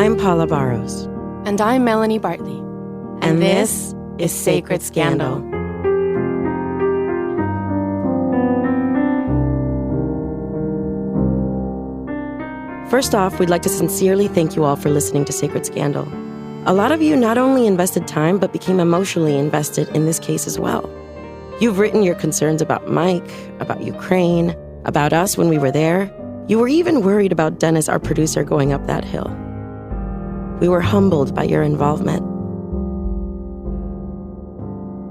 I'm Paula Barros. And I'm Melanie Bartley. And this is Sacred Scandal. First off, we'd like to sincerely thank you all for listening to Sacred Scandal. A lot of you not only invested time, but became emotionally invested in this case as well. You've written your concerns about Mike, about Ukraine, about us when we were there. You were even worried about Dennis, our producer, going up that hill. We were humbled by your involvement.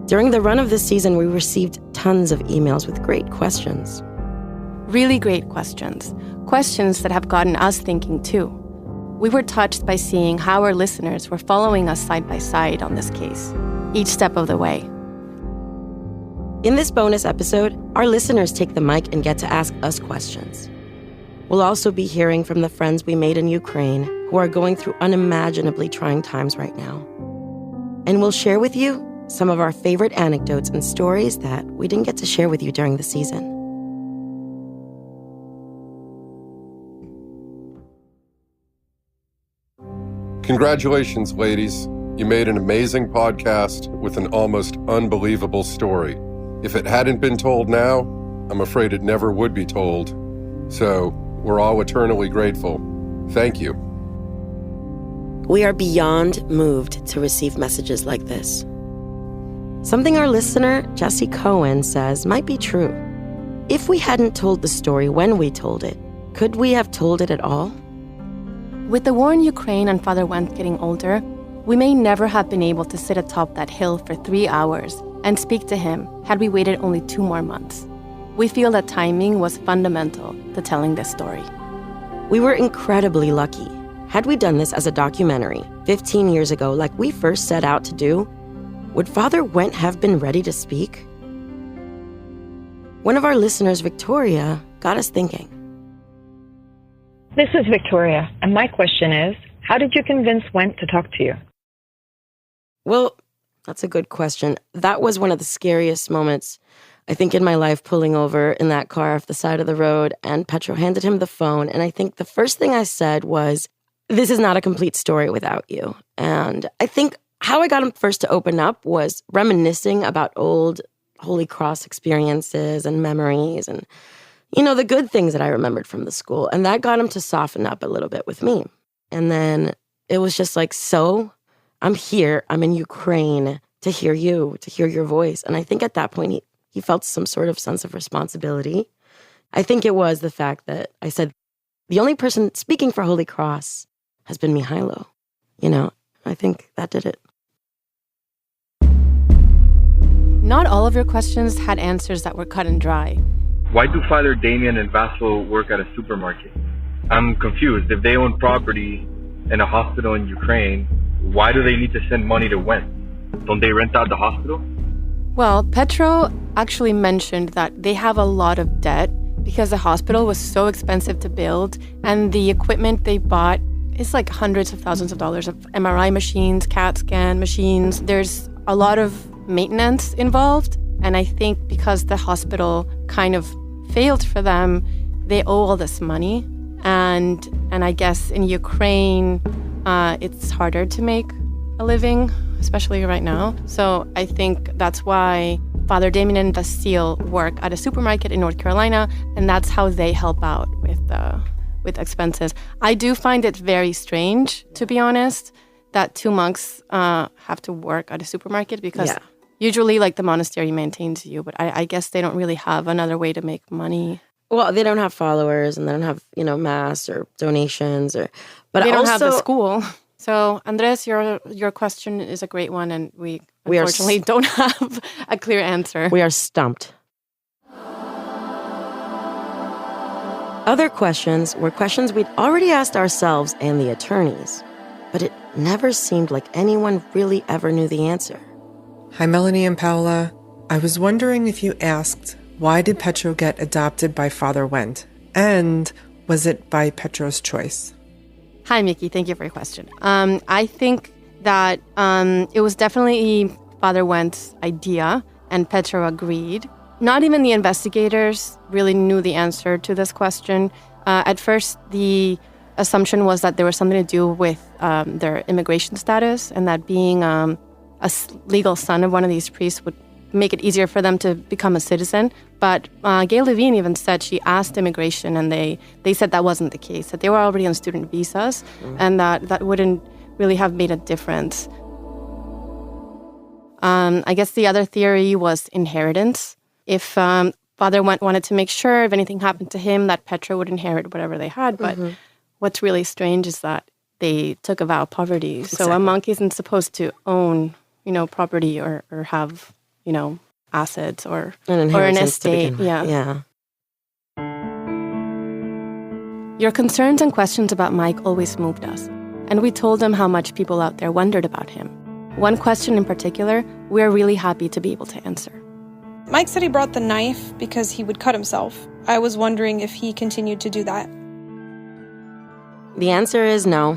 During the run of this season, we received tons of emails with great questions. Really great questions. Questions that have gotten us thinking too. We were touched by seeing how our listeners were following us side by side on this case, each step of the way. In this bonus episode, our listeners take the mic and get to ask us questions. We'll also be hearing from the friends we made in Ukraine who are going through unimaginably trying times right now. And we'll share with you some of our favorite anecdotes and stories that we didn't get to share with you during the season. Congratulations, ladies. You made an amazing podcast with an almost unbelievable story. If it hadn't been told now, I'm afraid it never would be told. So, we're all eternally grateful. Thank you. We are beyond moved to receive messages like this. Something our listener, Jesse Cohen, says might be true. If we hadn't told the story when we told it, could we have told it at all? With the war in Ukraine and Father Wendt getting older, we may never have been able to sit atop that hill for 3 hours and speak to him had we waited only 2 more months. We feel that timing was fundamental to telling this story. We were incredibly lucky. Had we done this as a documentary 15 years ago like we first set out to do, would Father Wendt have been ready to speak? One of our listeners, Victoria, got us thinking. This is Victoria, and my question is, how did you convince Wendt to talk to you? Well, that's a good question. That was one of the scariest moments, I think, in my life, pulling over in that car off the side of the road, and Petro handed him the phone, and I think the first thing I said was, this is not a complete story without you. And I think how I got him first to open up was reminiscing about old Holy Cross experiences and memories and, you know, the good things that I remembered from the school. And that got him to soften up a little bit with me. And then it was just like, so I'm here, I'm in Ukraine to hear you, to hear your voice. And I think at that point, he felt some sort of sense of responsibility. I think it was the fact that I said, the only person speaking for Holy Cross has been Mihailo. You know, I think that did it. Not all of your questions had answers that were cut and dry. Why do Father Damien and Vassal work at a supermarket? I'm confused. If they own property in a hospital in Ukraine, why do they need to send money to Wendt? Don't they rent out the hospital? Well, Petro actually mentioned that they have a lot of debt because the hospital was so expensive to build, and the equipment they bought is like hundreds of thousands of dollars of MRI machines, CAT scan machines. There's a lot of maintenance involved, and I think because the hospital kind of failed for them, they owe all this money. And I guess in Ukraine, it's harder to make a living, especially right now. So I think that's why Father Damien and Vasil work at a supermarket in North Carolina, and that's how they help out with expenses. I do find it very strange, to be honest, that 2 monks have to work at a supermarket because usually like the monastery maintains you, but I guess they don't really have another way to make money. Well, they don't have followers and they don't have, you know, mass or donations but they don't also have the school. So, Andres, your question is a great one, and we unfortunately don't have a clear answer. We are stumped. Other questions were questions we'd already asked ourselves and the attorneys, but it never seemed like anyone really ever knew the answer. Hi, Melanie and Paula. I was wondering if you asked, why did Petro get adopted by Father Wendt? And was it by Petro's choice? Hi, Mickey. Thank you for your question. I think that it was definitely Father Wendt's idea, and Petro agreed. Not even the investigators really knew the answer to this question. At first, the assumption was that there was something to do with their immigration status, and that being legal son of one of these priests would make it easier for them to become a citizen. But Gail Levine even said she asked immigration, and they said that wasn't the case, that they were already on student visas, and that wouldn't really have made a difference. I guess the other theory was inheritance. If Father wanted to make sure if anything happened to him that Petro would inherit whatever they had. But what's really strange is that they took a vow of poverty. So a monk isn't supposed to own, property or have, assets or an estate. Yeah. Your concerns and questions about Mike always moved us. And we told him how much people out there wondered about him. One question in particular, we're really happy to be able to answer. Mike said he brought the knife because he would cut himself. I was wondering if he continued to do that. The answer is no.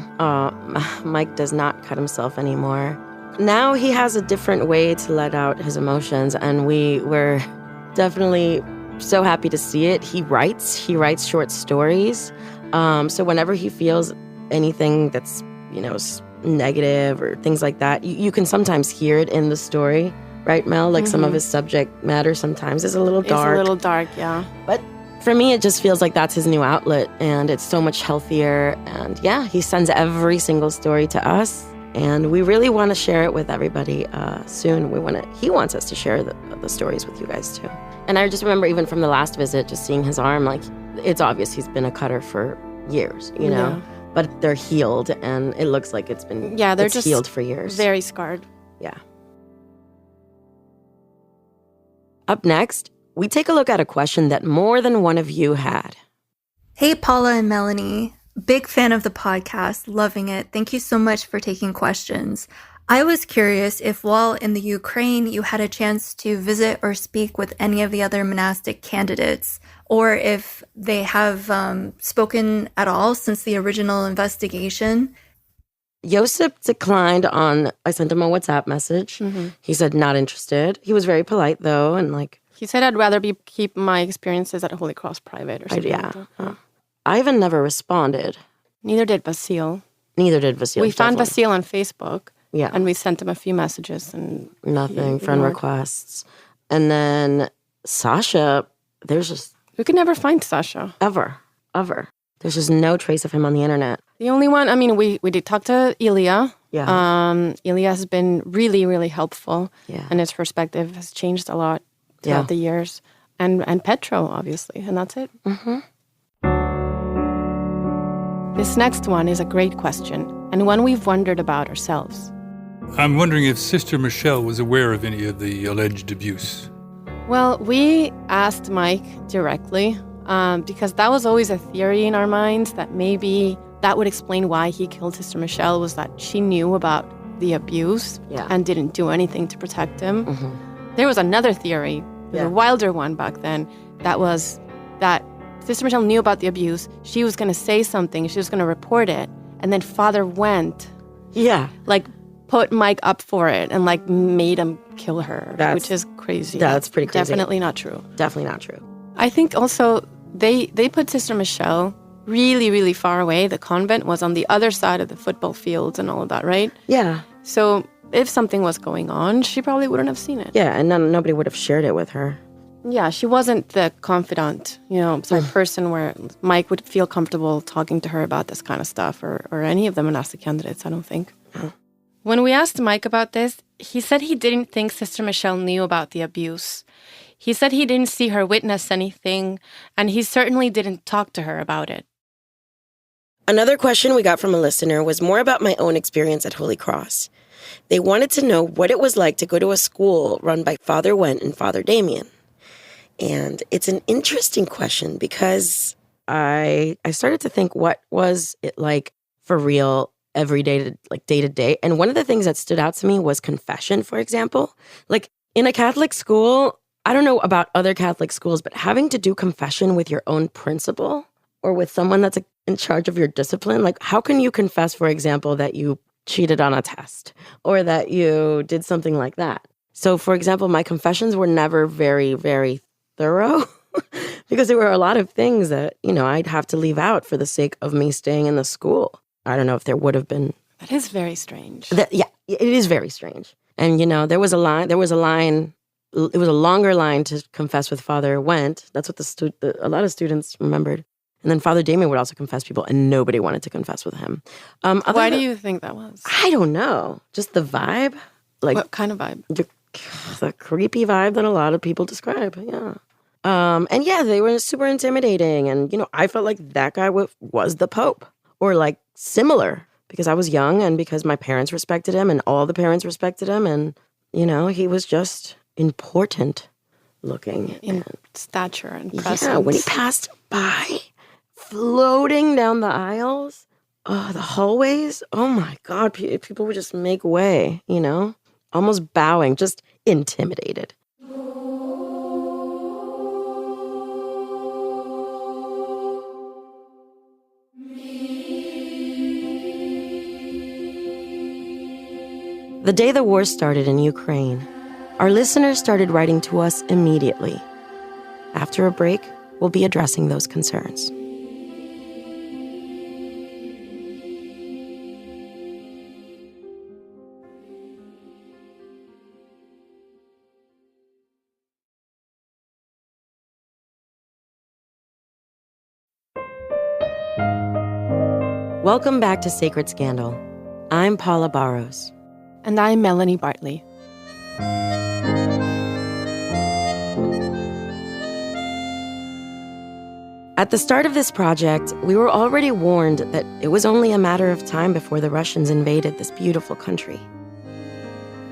Mike does not cut himself anymore. Now he has a different way to let out his emotions, and we were definitely so happy to see it. He writes short stories. So whenever he feels anything that's, negative or things like that, you can sometimes hear it in the story. Right, Mel? Like some of his subject matter sometimes is a little dark. It's a little dark, yeah. But for me, it just feels like that's his new outlet, and it's so much healthier. And yeah, he sends every single story to us, and we really want to share it with everybody soon. He wants us to share the stories with you guys too. And I just remember even from the last visit, just seeing his arm, like it's obvious he's been a cutter for years, Yeah. But they're healed, and it looks like they're just healed for years. Very scarred. Yeah. Up next, we take a look at a question that more than one of you had. Hey, Paula and Melanie. Big fan of the podcast. Loving it. Thank you so much for taking questions. I was curious if while in the Ukraine, you had a chance to visit or speak with any of the other monastic candidates, or if they have spoken at all since the original investigation. Josip declined I sent him a WhatsApp message. He said not interested. He was very polite though, and he said I'd rather keep my experiences at Holy Cross private or something. Like that. Ivan never responded. Neither did Vasil. We found Vasil on Facebook. Yeah. And we sent him a few messages and nothing, friend requests. And then Sasha, we could never find Sasha. Ever. There's just no trace of him on the internet. The only one, we did talk to Ilya. Yeah. Ilya has been really, really helpful. Yeah. And his perspective has changed a lot throughout the years. And Petro, obviously. And that's it. This next one is a great question, and one we've wondered about ourselves. I'm wondering if Sister Michelle was aware of any of the alleged abuse. Well, we asked Mike directly, because that was always a theory in our minds, that maybe that would explain why he killed Sister Michelle, was that she knew about the abuse and didn't do anything to protect him. There was another theory, a wilder one back then, that was that Sister Michelle knew about the abuse, she was going to say something, she was going to report it, and then Father went, put Mike up for it and made him kill her, which is crazy. That's pretty crazy. Definitely not true. Definitely not true. I think also they put Sister Michelle really, really far away. The convent was on the other side of the football fields and all of that, right? Yeah. So if something was going on, she probably wouldn't have seen it. Yeah, and nobody would have shared it with her. Yeah, she wasn't the confidant, sort of person where Mike would feel comfortable talking to her about this kind of stuff, or any of the monastic candidates, I don't think. When we asked Mike about this, he said he didn't think Sister Michelle knew about the abuse. He said he didn't see her witness anything, and he certainly didn't talk to her about it. Another question we got from a listener was more about my own experience at Holy Cross. They wanted to know what it was like to go to a school run by Father Wendt and Father Damien. And it's an interesting question because I started to think, what was it like for real every day, day to day? And one of the things that stood out to me was confession, for example. In a Catholic school, I don't know about other Catholic schools, but having to do confession with your own principal or with someone that's in charge of your discipline, how can you confess, for example, that you cheated on a test or that you did something like that? So, for example, my confessions were never very, very thorough because there were a lot of things that, I'd have to leave out for the sake of me staying in the school. I don't know if there would have been. That is very strange. Yeah, it is very strange. And, there was a line, it was a longer line to confess with Father Wendt. That's what a lot of students remembered. And then Father Damien would also confess people, and nobody wanted to confess with him. Why do you think that was? I don't know. Just the vibe. Like, what kind of vibe? The creepy vibe that a lot of people describe, yeah. And yeah, they were super intimidating. And, I felt like that guy was the Pope. Or like similar, because I was young and because my parents respected him and all the parents respected him. And, he was just important looking. In stature and presence. Yeah, when he passed by, floating down the aisles, the hallways, oh my God, people would just make way, almost bowing, just intimidated. The day the war started in Ukraine, our listeners started writing to us immediately. After a break, we'll be addressing those concerns. Welcome back to Sacred Scandal. I'm Paula Barros. And I'm Melanie Bartley. At the start of this project, we were already warned that it was only a matter of time before the Russians invaded this beautiful country.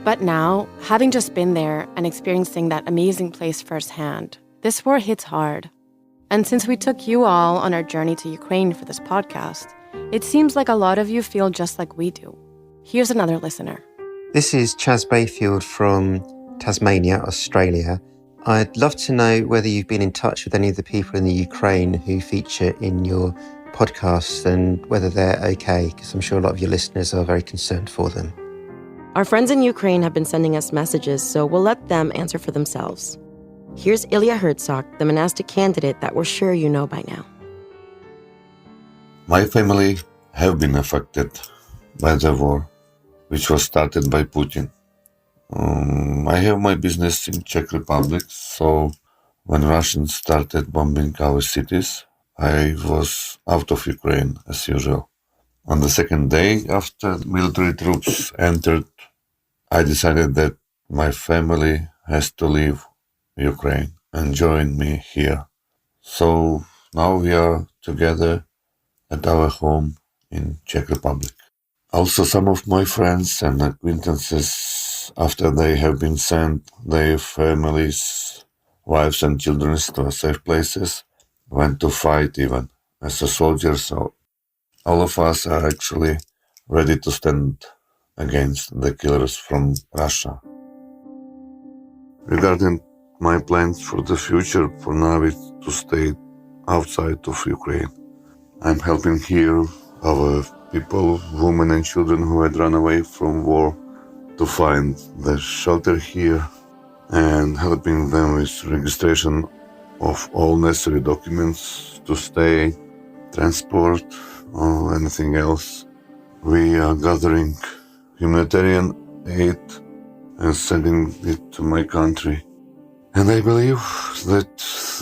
But now, having just been there and experiencing that amazing place firsthand, this war hits hard. And since we took you all on our journey to Ukraine for this podcast, it seems like a lot of you feel just like we do. Here's another listener. This is Chas Bayfield from Tasmania, Australia. I'd love to know whether you've been in touch with any of the people in the Ukraine who feature in your podcast and whether they're okay, because I'm sure a lot of your listeners are very concerned for them. Our friends in Ukraine have been sending us messages, so we'll let them answer for themselves. Here's Ilya Herzog, the monastic candidate that we're sure you know by now. My family have been affected by the war, which was started by Putin. I have my business in Czech Republic, so when Russians started bombing our cities, I was out of Ukraine as usual. On the second day after military troops entered, I decided that my family has to leave Ukraine and join me here. So now we are together at our home in Czech Republic. Also, some of my friends and acquaintances, after they have been sent their families, wives and children to safe places, went to fight even as a soldier. So all of us are actually ready to stand against the killers from Russia. Regarding my plans for the future, for now is to stay outside of Ukraine. I'm helping here our people, women and children who had run away from war to find the shelter here and helping them with registration of all necessary documents to stay, transport, or anything else. We are gathering humanitarian aid and sending it to my country. And I believe that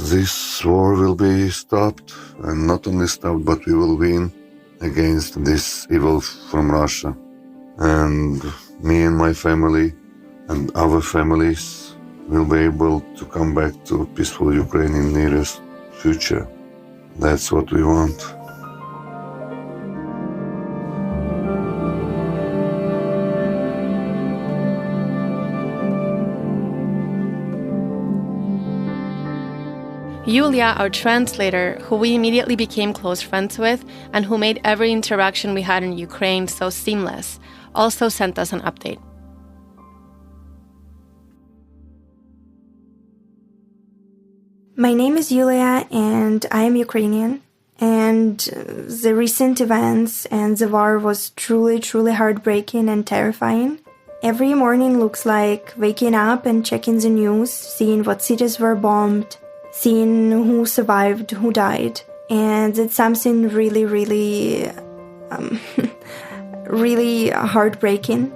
this war will be stopped, and not only stopped, but we will win against this evil from Russia. And me and my family and our families will be able to come back to peaceful Ukraine in the nearest future. That's what we want. Yulia, our translator, who we immediately became close friends with and who made every interaction we had in Ukraine so seamless, also sent us an update. My name is Yulia and I am Ukrainian. And the recent events and the war was truly, truly heartbreaking and terrifying. Every morning looks like waking up and checking the news, seeing what cities were bombed, seeing who survived, who died. And it's something really, really, really heartbreaking.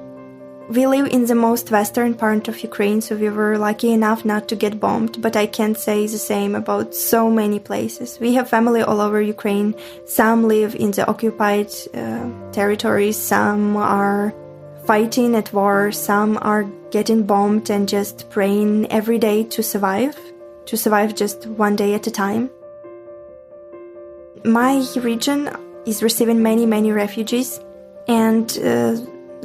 We live in the most western part of Ukraine, so we were lucky enough not to get bombed, but I can't say the same about so many places. We have family all over Ukraine. Some live in the occupied territories, some are fighting at war, some are getting bombed and just praying every day to survive just one day at a time. My region is receiving many, many refugees, and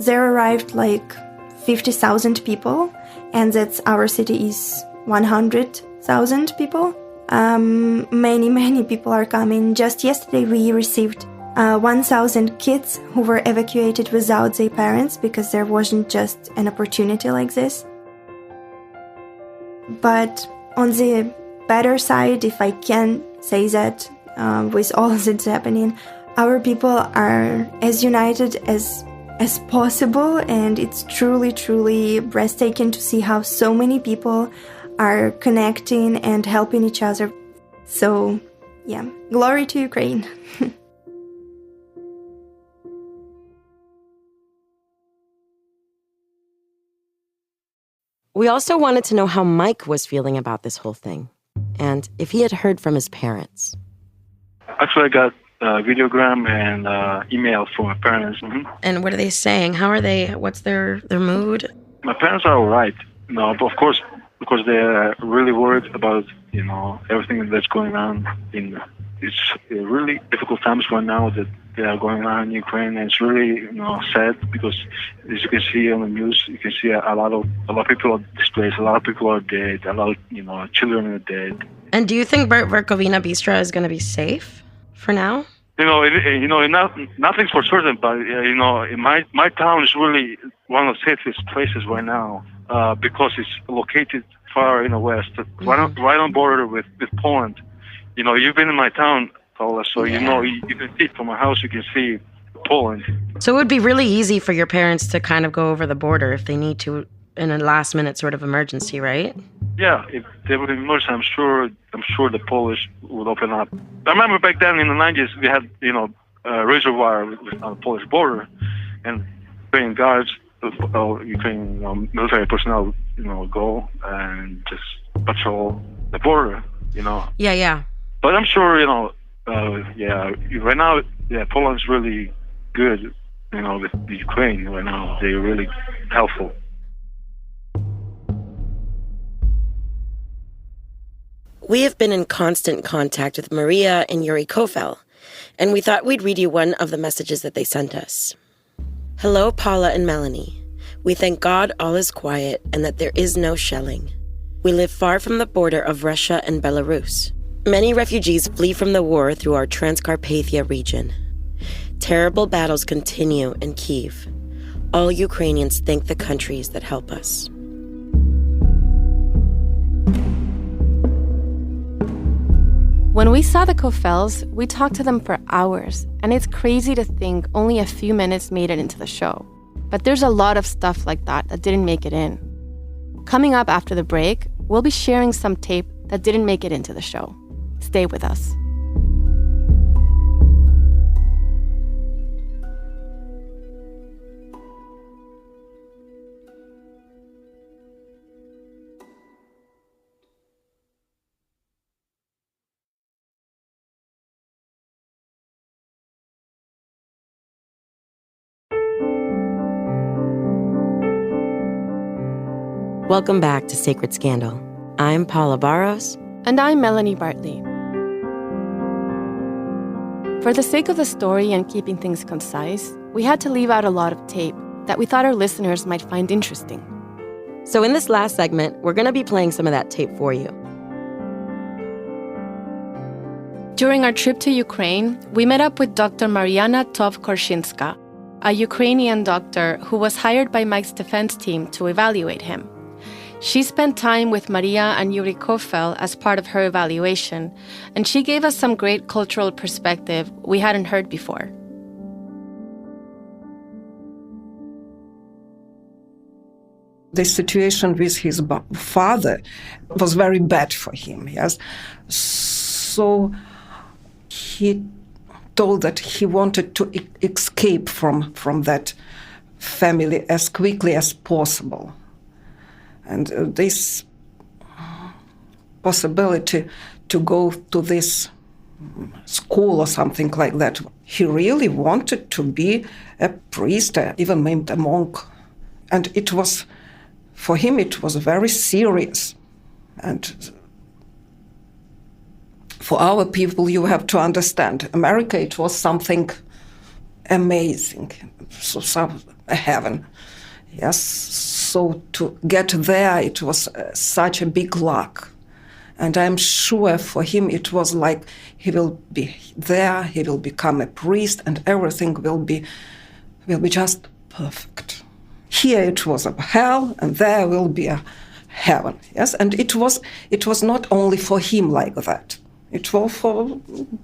there arrived like 50,000 people, and that's our city is 100,000 people. Many, many people are coming. Just yesterday we received 1,000 kids who were evacuated without their parents because there wasn't just an opportunity like this. But on the better side, if I can say that, with all that's happening, our people are as united as possible, and it's truly, truly breathtaking to see how so many people are connecting and helping each other. So, yeah, glory to Ukraine. We also wanted to know how Mike was feeling about this whole thing, and if he had heard from his parents. Actually, I got videogram and email from my parents. Mm-hmm. And what are they saying? How are they? What's their mood? My parents are all right. No, but of course, because they're really worried about, everything that's going on. It's really difficult times right now that they are going on in Ukraine, and it's really, sad because, as you can see on the news, you can see a lot of people are displaced, a lot of people are dead, a lot of, children are dead. And do you think Verkhovina Bystra is going to be safe for now? Nothing's for certain, but in my town is really one of the safest places right now because it's located far in the west, right on border with Poland. You've been in my town, Paula, so you can see from my house. You can see Poland. So it would be really easy for your parents to kind of go over the border if they need to in a last-minute sort of emergency, right? Yeah, if they would emerge, I'm sure the Polish would open up. I remember back then in the 90s, we had, a reservoir on the Polish border, and Ukrainian guards, Ukrainian military personnel, go and just patrol the border, Yeah. But I'm sure, right now, Poland's really good, with the Ukraine right now. They're really helpful. We have been in constant contact with Maria and Yuri Kofel, and we thought we'd read you one of the messages that they sent us. Hello, Paula and Melanie. We thank God all is quiet and that there is no shelling. We live far from the border of Russia and Belarus. Many refugees flee from the war through our Transcarpathia region. Terrible battles continue in Kyiv. All Ukrainians thank the countries that help us. When we saw the Kofels, we talked to them for hours, and it's crazy to think only a few minutes made it into the show. But there's a lot of stuff like that didn't make it in. Coming up after the break, we'll be sharing some tape that didn't make it into the show. Stay with us. Welcome back to Sacred Scandal. I'm Paula Barros. And I'm Melanie Bartley. For the sake of the story and keeping things concise, we had to leave out a lot of tape that we thought our listeners might find interesting. So in this last segment, we're going to be playing some of that tape for you. During our trip to Ukraine, we met up with Dr. Mariana Tov-Korshynska, a Ukrainian doctor who was hired by Mike's defense team to evaluate him. She spent time with Maria and Yuri Kofel as part of her evaluation, and she gave us some great cultural perspective we hadn't heard before. The situation with his father was very bad for him, yes. So he told that he wanted to escape from that family as quickly as possible. And this possibility to go to this school or something like that, he really wanted to be a priest, even maybe a monk. And it was, for him, it was very serious. And for our people, you have to understand, America, it was something amazing, so a heaven. Yes, so to get there, it was such a big luck. And I'm sure for him it was like he will be there, he will become a priest, and everything will be just perfect. Here it was a hell, and there will be a heaven. Yes, and it was not only for him like that. It was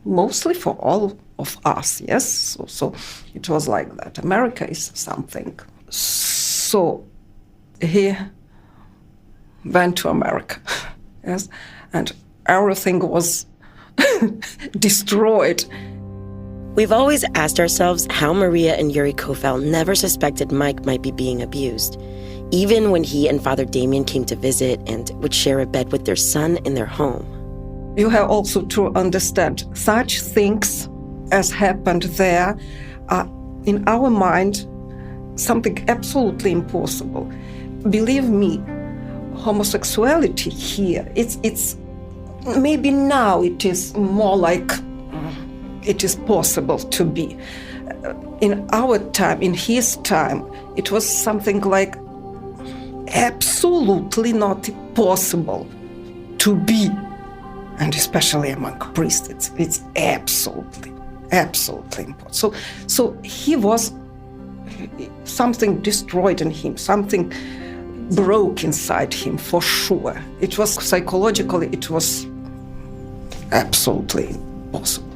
mostly for all of us. Yes, so it was like that. America is something. So he went to America. Yes. And everything was destroyed. We've always asked ourselves how Maria and Yuri Kofel never suspected Mike might be being abused, even when he and Father Damien came to visit and would share a bed with their son in their home. You have also to understand, such things as happened there are, in our mind, something absolutely impossible. Believe me, homosexuality here, it's maybe now it is more like it is possible to be. In our time, in his time, it was something like absolutely not possible to be. And especially among priests, it's absolutely impossible. So he was, something destroyed in him, something broke inside him for sure. It was psychologically, it was absolutely impossible.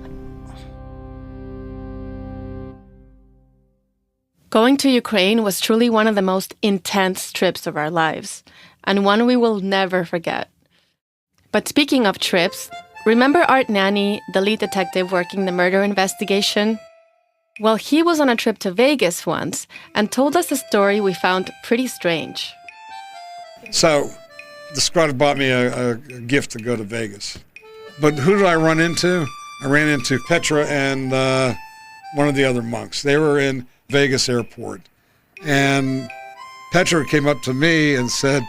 Going to Ukraine was truly one of the most intense trips of our lives, and one we will never forget. But speaking of trips, remember Art Nanny, the lead detective working the murder investigation? Well, he was on a trip to Vegas once and told us a story we found pretty strange. So, the squad bought me a gift to go to Vegas. But who did I run into? I ran into Petra and one of the other monks. They were in Vegas airport. And Petra came up to me and said,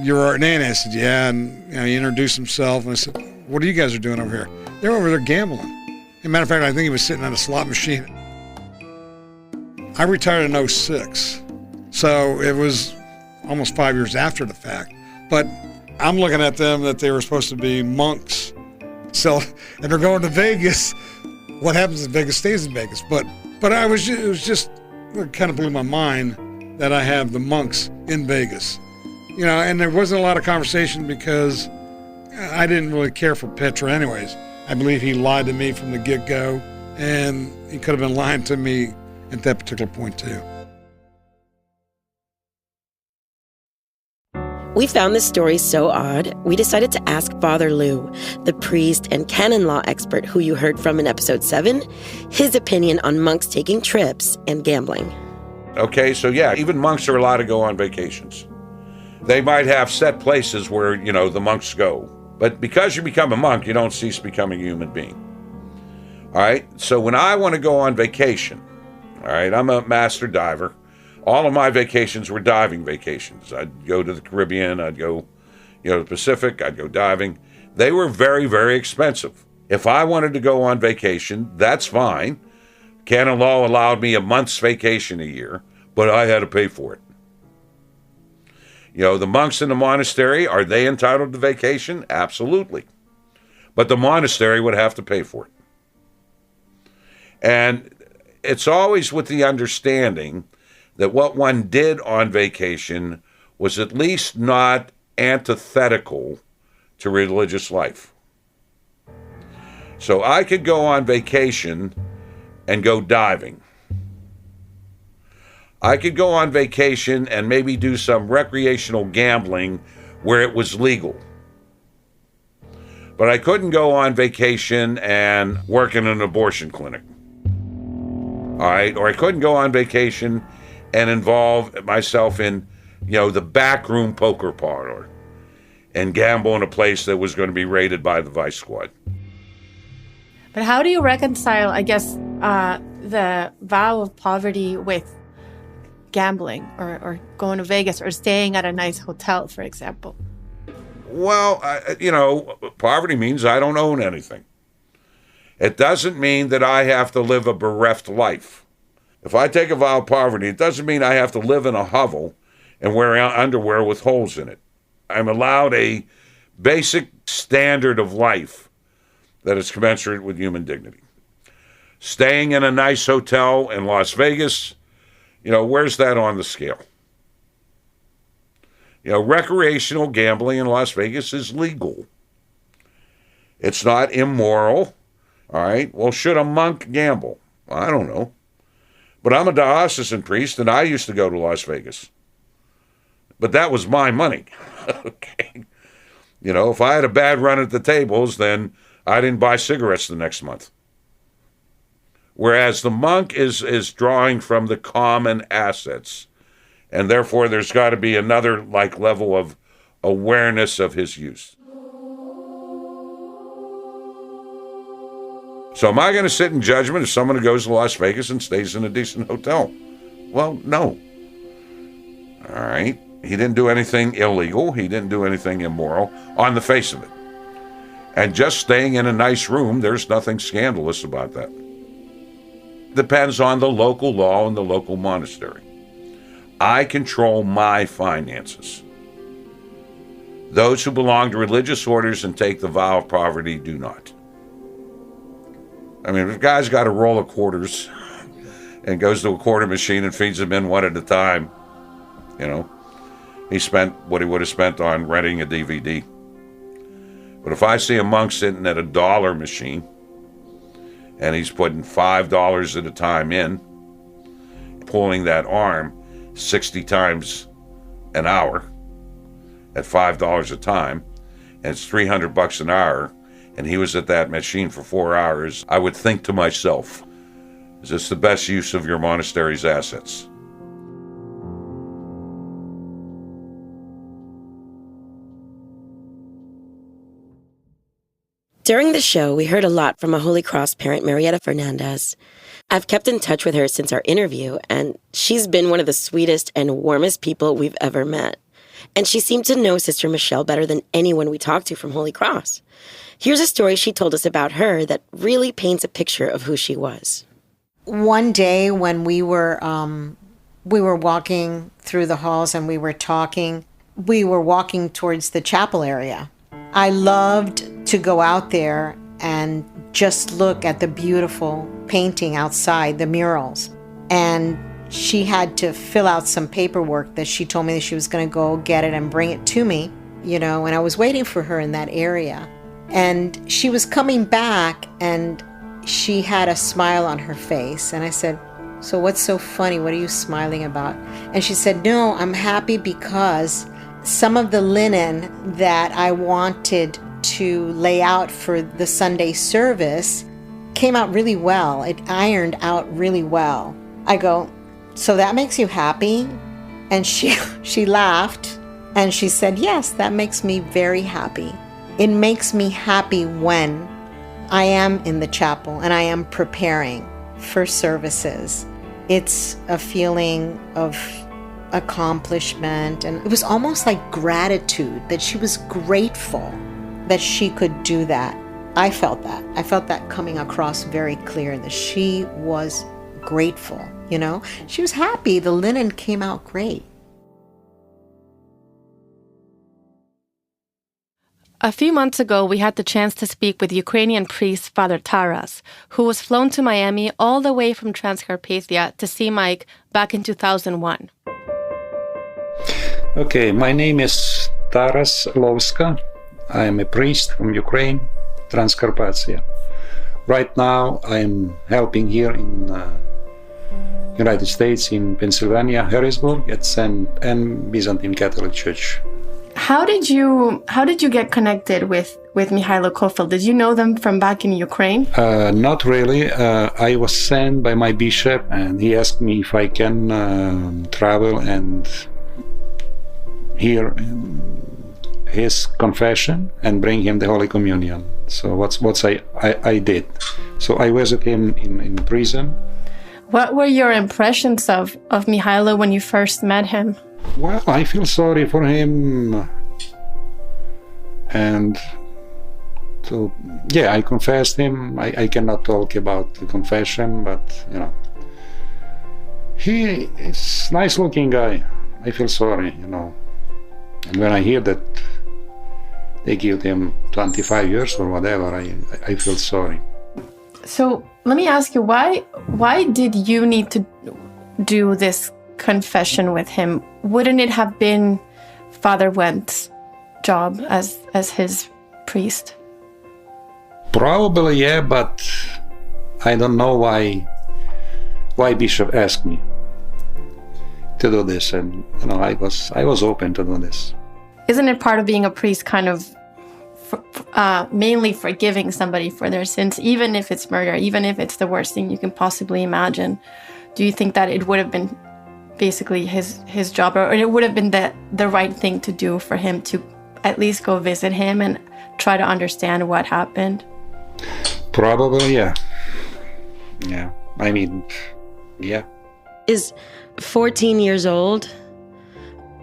"You're Art Nanny." I said, "Yeah." And he introduced himself. And I said, "What are you guys doing over here?" They were over there gambling. As a matter of fact, I think he was sitting on a slot machine. I retired in 2006. So it was almost 5 years after the fact. But I'm looking at them that they were supposed to be monks. So, and they're going to Vegas. What happens in Vegas stays in Vegas. But it was just, it kind of blew my mind that I have the monks in Vegas. And there wasn't a lot of conversation because I didn't really care for Petra anyways. I believe he lied to me from the get-go, and he could have been lying to me at that particular point too. We found this story so odd, we decided to ask Father Lou, the priest and canon law expert who you heard from in episode 7, his opinion on monks taking trips and gambling. Okay, so yeah, even monks are allowed to go on vacations. They might have set places where, the monks go. But because you become a monk, you don't cease becoming a human being. All right, so when I want to go on vacation, all right, I'm a master diver. All of my vacations were diving vacations. I'd go to the Caribbean, I'd go, to the Pacific, I'd go diving. They were very, very expensive. If I wanted to go on vacation, that's fine. Canon law allowed me a month's vacation a year, but I had to pay for it. The monks in the monastery, are they entitled to vacation? Absolutely. But the monastery would have to pay for it. And it's always with the understanding that what one did on vacation was at least not antithetical to religious life. So I could go on vacation and go diving. I could go on vacation and maybe do some recreational gambling where it was legal. But I couldn't go on vacation and work in an abortion clinic. All right? Or I couldn't go on vacation and involve myself in, the backroom poker parlor and gamble in a place that was going to be raided by the Vice Squad. But how do you reconcile, I guess, the vow of poverty with gambling or going to Vegas or staying at a nice hotel, for example? Well, poverty means I don't own anything. It doesn't mean that I have to live a bereft life. If I take a vow of poverty, it doesn't mean I have to live in a hovel and wear underwear with holes in it. I'm allowed a basic standard of life that is commensurate with human dignity. Staying in a nice hotel in Las Vegas, where's that on the scale? Recreational gambling in Las Vegas is legal. It's not immoral. All right. Well, should a monk gamble? I don't know. But I'm a diocesan priest, and I used to go to Las Vegas. But that was my money. Okay. If I had a bad run at the tables, then I didn't buy cigarettes the next month. Whereas the monk is drawing from the common assets, and therefore there's got to be another level of awareness of his use. So am I going to sit in judgment if someone goes to Las Vegas and stays in a decent hotel? Well, no. All right. He didn't do anything illegal. He didn't do anything immoral on the face of it. And just staying in a nice room, there's nothing scandalous about that. Depends on the local law and the local monastery. I control my finances. Those who belong to religious orders and take the vow of poverty do not. I mean, if a guy's got a roll of quarters and goes to a quarter machine and feeds them in one at a time, he spent what he would have spent on renting a DVD. But if I see a monk sitting at a dollar machine and he's putting $5 at a time in, pulling that arm 60 times an hour at $5 a time, and it's $300 an hour, and he was at that machine for 4 hours, I would think to myself, is this the best use of your monastery's assets? During the show, we heard a lot from a Holy Cross parent, Marietta Fernandez. I've kept in touch with her since our interview, and she's been one of the sweetest and warmest people we've ever met. And she seemed to know Sister Michelle better than anyone we talked to from Holy Cross. Here's a story she told us about her that really paints a picture of who she was. One day when we were walking through the halls and we were walking towards the chapel area. I loved to go out there and just look at the beautiful painting outside, the murals. And she had to fill out some paperwork that she told me that she was going to go get it and bring it to me, and I was waiting for her in that area. And she was coming back and she had a smile on her face. And I said, "So what's so funny? What are you smiling about?" And she said, "No, I'm happy because some of the linen that I wanted to lay out for the Sunday service came out really well. It ironed out really well." I go, "So that makes you happy?" And she laughed and she said, "Yes, that makes me very happy. It makes me happy when I am in the chapel and I am preparing for services. It's a feeling of accomplishment, and it was almost like gratitude, that she was grateful that she could do that." I felt that coming across very clear, that she was grateful, she was happy. The linen came out great. A few months ago, we had the chance to speak with Ukrainian priest Father Taras, who was flown to Miami all the way from Transcarpathia to see Mike back in 2001. Okay, my name is Taras Lovska. I am a priest from Ukraine, Transcarpathia. Right now, I am helping here United States, in Pennsylvania, Harrisburg, at St. Anne Byzantine Catholic Church. How did you get connected with Mihailo Kofel? Did you know them from back in Ukraine? Not really. I was sent by my bishop, and he asked me if I can travel and hear his confession and bring him the Holy Communion. So what I did. So I visited him in prison. What were your impressions of Mihailo when you first met him? Well, I feel sorry for him, and so yeah, I confessed him. I cannot talk about the confession, but you know, he is nice-looking guy. I feel sorry, you know, and when I hear that they give him 25 years or whatever, I feel sorry. So let me ask you, why did you need to do this confession with him? Wouldn't it have been Father Wendt's job as his priest? Probably, yeah, but I don't know why Bishop asked me to do this, and you know, I was open to do this. Isn't it part of being a priest, kind of mainly forgiving somebody for their sins, even if it's murder, even if it's the worst thing you can possibly imagine? Do you think that it would have been basically his job, or it would have been the right thing to do for him to at least go visit him and try to understand what happened? Probably, yeah. Yeah, I mean, yeah. Is 14 years old,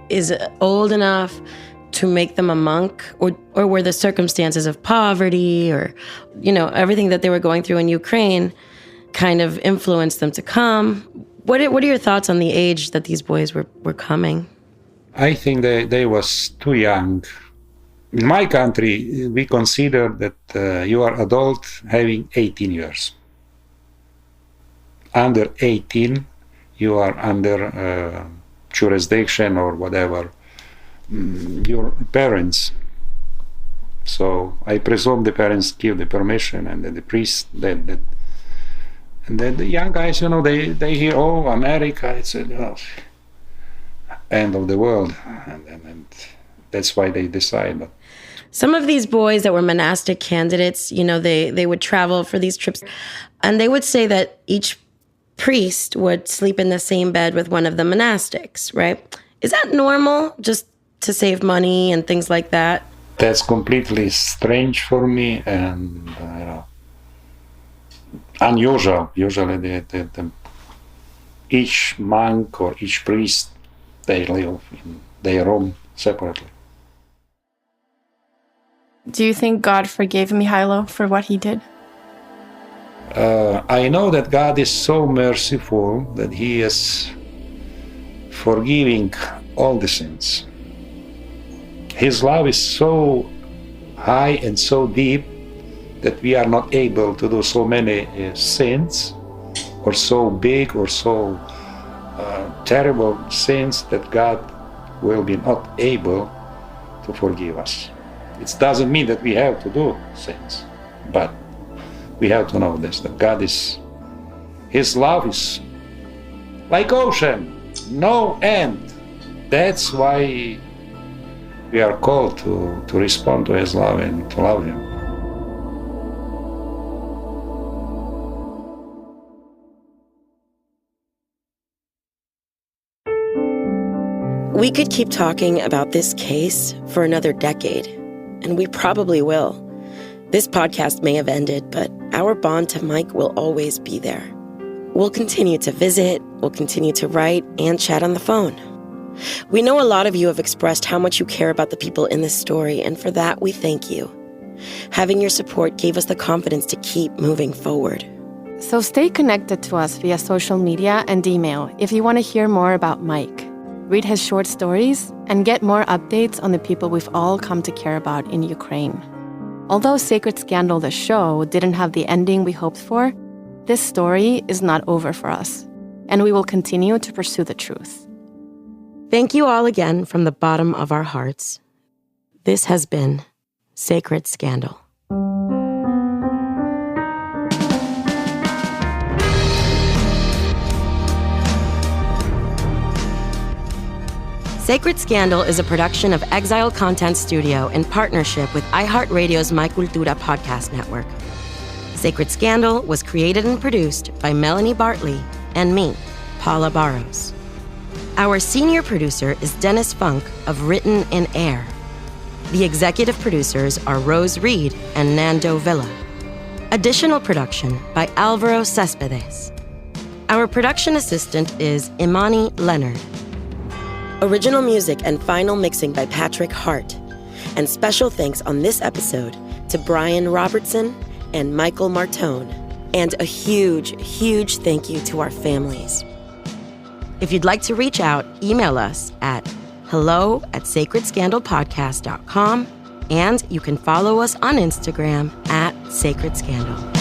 is old enough to make them a monk, or were the circumstances of poverty, or, you know, everything that they were going through in Ukraine kind of influenced them to come? What are your thoughts on the age that these boys were coming? I think they was too young. In my country, we consider that you are adult having 18 years. Under 18, you are under jurisdiction or whatever, your parents. So I presume the parents give the permission, and then the priest and then the young guys, you know, they hear, oh, America, it's end of the world, and that's why they decide. But some of these boys that were monastic candidates, you know, they would travel for these trips, and they would say that each priest would sleep in the same bed with one of the monastics, right? Is that normal, just to save money and things like that? That's completely strange for me, and you know, unusual. Usually each monk or each priest, they live in their room separately. Do you think God forgave Mihailo for what he did? I know that God is so merciful that he is forgiving all the sins. His love is so high and so deep that we are not able to do so many sins, or so big or so terrible sins, that God will be not able to forgive us. It doesn't mean that we have to do sins, but we have to know this, that God is, His love is like ocean, no end. That's why we are called to respond to His love and to love Him. We could keep talking about this case for another decade, and we probably will. This podcast may have ended, but our bond to Mike will always be there. We'll continue to visit, we'll continue to write and chat on the phone. We know a lot of you have expressed how much you care about the people in this story, and for that, we thank you. Having your support gave us the confidence to keep moving forward. So stay connected to us via social media and email if you want to hear more about Mike, read his short stories, and get more updates on the people we've all come to care about in Ukraine. Although Sacred Scandal, the show, didn't have the ending we hoped for, this story is not over for us, and we will continue to pursue the truth. Thank you all again from the bottom of our hearts. This has been Sacred Scandal. Sacred Scandal is a production of Exile Content Studio in partnership with iHeartRadio's My Cultura podcast network. Sacred Scandal was created and produced by Melanie Bartley and me, Paula Barros. Our senior producer is Dennis Funk of Written in Air. The executive producers are Rose Reed and Nando Villa. Additional production by Alvaro Cespedes. Our production assistant is Imani Leonard. Original music and final mixing by Patrick Hart. And special thanks on this episode to Brian Robertson and Michael Martone. And a huge, huge thank you to our families. If you'd like to reach out, email us at hello@sacredscandalpodcast.com, and you can follow us on Instagram @sacredscandal.